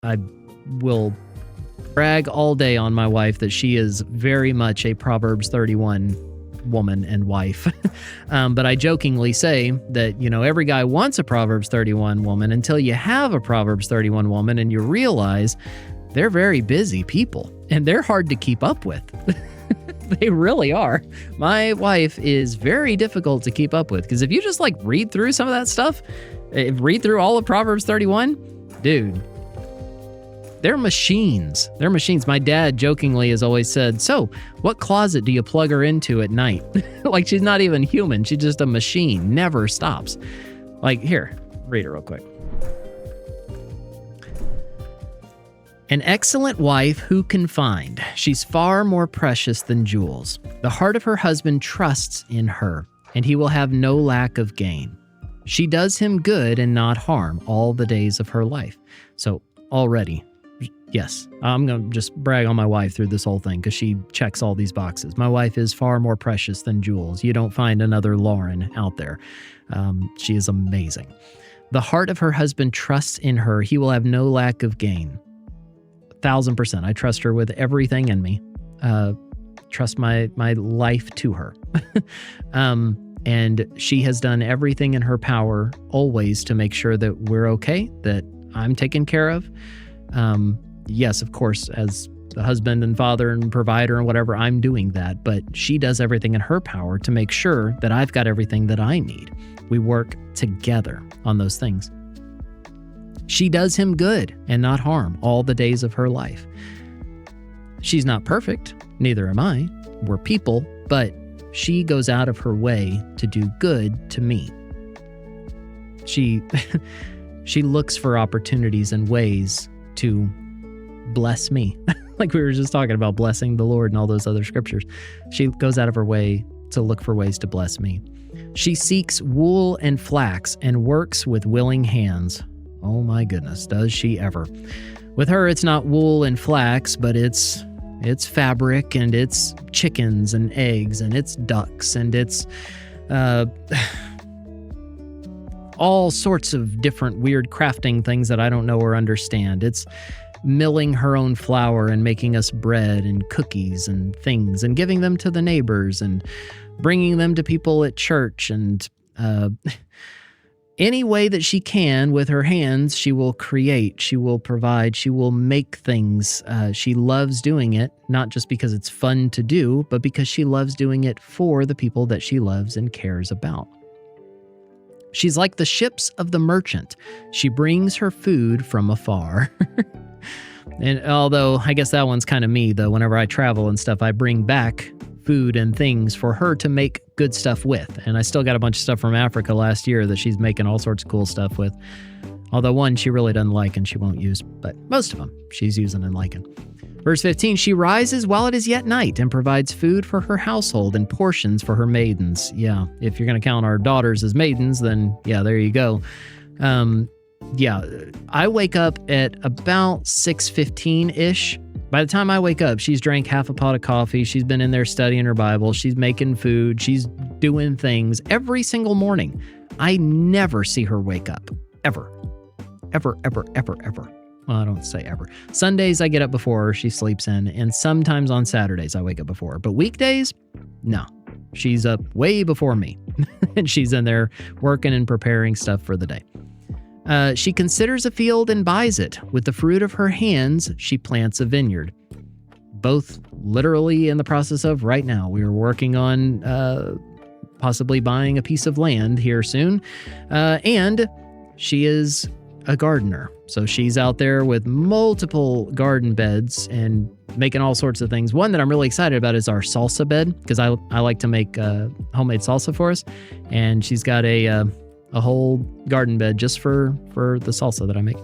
I will brag all day on my wife that she is very much a Proverbs 31 woman and wife. But I jokingly say that, every guy wants a Proverbs 31 woman until you have a Proverbs 31 woman and you realize they're very busy people and they're hard to keep up with. They really are. My wife is very difficult to keep up with because if you just read through some of that stuff, read through all of Proverbs 31, dude, they're machines. They're machines. My dad jokingly has always said, so what closet do you plug her into at night? She's not even human. She's just a machine. Never stops. Here, read it real quick. An excellent wife who can find? She's far more precious than jewels. The heart of her husband trusts in her, and he will have no lack of gain. She does him good and not harm all the days of her life. So already, yes, I'm going to just brag on my wife through this whole thing because she checks all these boxes. My wife is far more precious than jewels. You don't find another Lauren out there. She is amazing. The heart of her husband trusts in her. He will have no lack of gain. 1,000%. I trust her with everything in me. Trust my life to her. And she has done everything in her power always to make sure that we're okay, that I'm taken care of. Yes, of course, as the husband and father and provider and whatever, I'm doing that. But she does everything in her power to make sure that I've got everything that I need. We work together on those things. She does him good and not harm all the days of her life. She's not perfect, neither am I. We're people, but she goes out of her way to do good to me. She looks for opportunities and ways to bless me. Like we were just talking about blessing the Lord and all those other scriptures. She goes out of her way to look for ways to bless me. She seeks wool and flax and works with willing hands. Oh my goodness, does she ever. With her, it's not wool and flax, but it's fabric and it's chickens and eggs and it's ducks and it's all sorts of different weird crafting things that I don't know or understand. It's milling her own flour and making us bread and cookies and things and giving them to the neighbors and bringing them to people at church and any way that she can with her hands, she will create, she will provide, she will make things. She loves doing it, not just because it's fun to do, but because she loves doing it for the people that she loves and cares about. She's like the ships of the merchant. She brings her food from afar. And although I guess that one's kind of me, though, whenever I travel and stuff, I bring back food and things for her to make good stuff with. And I still got a bunch of stuff from Africa last year that she's making all sorts of cool stuff with. Although one she really doesn't like and she won't use, but most of them she's using and liking. Verse 15, she rises while it is yet night and provides food for her household and portions for her maidens. Yeah, if you're going to count our daughters as maidens, then yeah, there you go. I wake up at about 6:15-ish. By the time I wake up, she's drank half a pot of coffee. She's been in there studying her Bible. She's making food. She's doing things every single morning. I never see her wake up. Ever. Ever, ever, ever, ever. Well, I don't say ever. Sundays, I get up before her. She sleeps in. And sometimes on Saturdays, I wake up before her. But weekdays, no. She's up way before me. And she's in there working and preparing stuff for the day. She considers a field and buys it. With the fruit of her hands, she plants a vineyard. Both literally in the process of right now. We are working on possibly buying a piece of land here soon. And she is a gardener. So she's out there with multiple garden beds and making all sorts of things. One that I'm really excited about is our salsa bed, because I like to make homemade salsa for us. And she's got a whole garden bed just for the salsa that I make.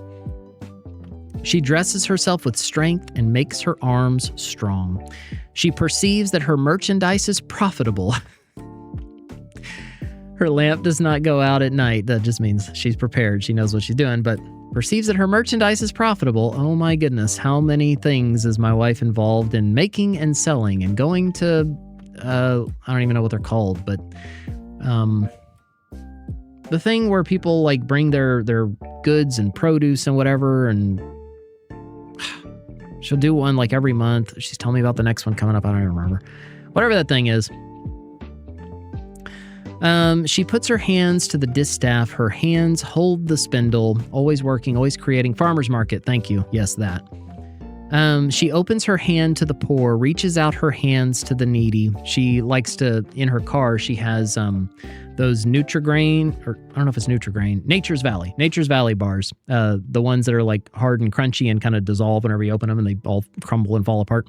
She dresses herself with strength and makes her arms strong. She perceives that her merchandise is profitable. Her lamp does not go out at night. That just means she's prepared. She knows what she's doing, but perceives that her merchandise is profitable. Oh my goodness, how many things is my wife involved in making and selling and going to, I don't even know what they're called, but the thing where people like bring their goods and produce and whatever, and She'll do one like every month. She's telling me about the next one coming up. I don't even remember. Whatever that thing is. She puts her hands to the distaff. Her hands hold the spindle. Always working, always creating. Farmer's market. Thank you. Yes, that. She opens her hand to the poor, reaches out her hands to the needy. She likes to, in her car, she has those Nutri-Grain, or I don't know if it's Nutri-Grain, Nature's Valley bars. The ones that are like hard and crunchy and kind of dissolve whenever you open them and they all crumble and fall apart.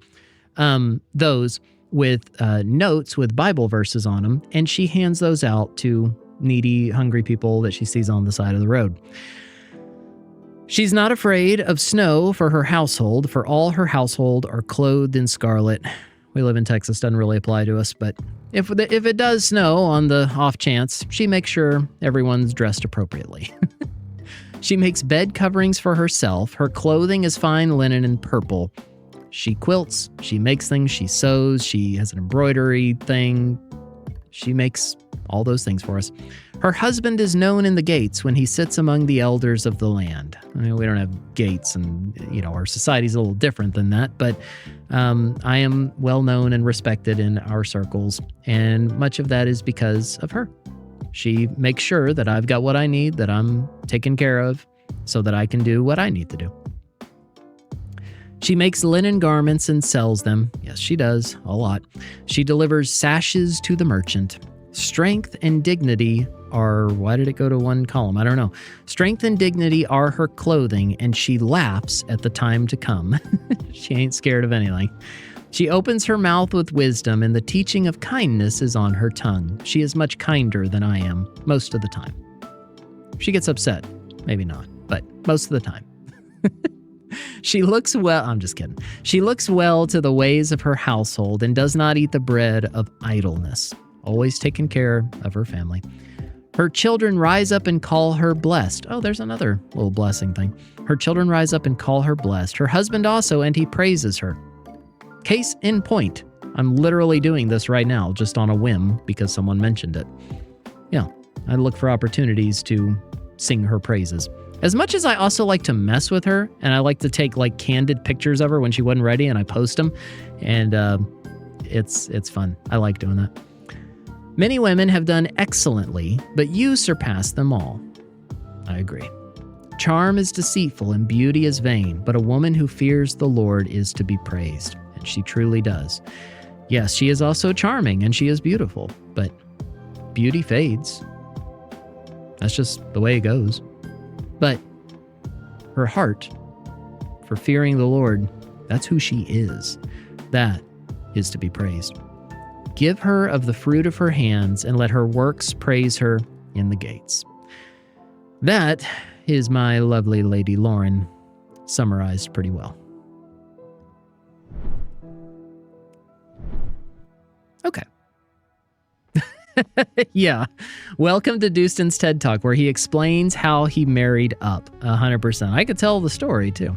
Those with notes with Bible verses on them. And she hands those out to needy, hungry people that she sees on the side of the road. She's not afraid of snow for her household, for all her household are clothed in scarlet. We live in Texas, doesn't really apply to us, but if it does snow on the off chance, she makes sure everyone's dressed appropriately. She makes bed coverings for herself. Her clothing is fine linen and purple. She quilts, she makes things, she sews, she has an embroidery thing. She makes all those things for us. Her husband is known in the gates when he sits among the elders of the land. I mean, we don't have gates and, our society's a little different than that, but I am well known and respected in our circles, and much of that is because of her. She makes sure that I've got what I need, that I'm taken care of, so that I can do what I need to do. She makes linen garments and sells them. Yes, she does, a lot. She delivers sashes to the merchant. Strength and dignity are, why did it go to one column? I don't know. Strength and dignity are her clothing, and she laughs at the time to come. She ain't scared of anything. She opens her mouth with wisdom, and the teaching of kindness is on her tongue. She is much kinder than I am, most of the time. She gets upset. Maybe not, but most of the time. She looks well, I'm just kidding. She looks well to the ways of her household and does not eat the bread of idleness. Always taking care of her family. Her children rise up and call her blessed. Oh, there's another little blessing thing. Her children rise up and call her blessed. Her husband also, and he praises her. Case in point. I'm literally doing this right now, just on a whim, because someone mentioned it. Yeah, I look for opportunities to sing her praises. As much as I also like to mess with her, and I like to take like candid pictures of her when she wasn't ready, and I post them, and it's fun. I like doing that. Many women have done excellently, but you surpass them all. I agree. Charm is deceitful and beauty is vain, but a woman who fears the Lord is to be praised, and she truly does. Yes, she is also charming and she is beautiful, but beauty fades. That's just the way it goes. But her heart for fearing the Lord, that's who she is. That is to be praised. Give her of the fruit of her hands, and let her works praise her in the gates. That is my lovely Lady Lauren, summarized pretty well. Okay. Yeah. Welcome to Doostyn's TED Talk, where he explains how he married up 100%. I could tell the story, too.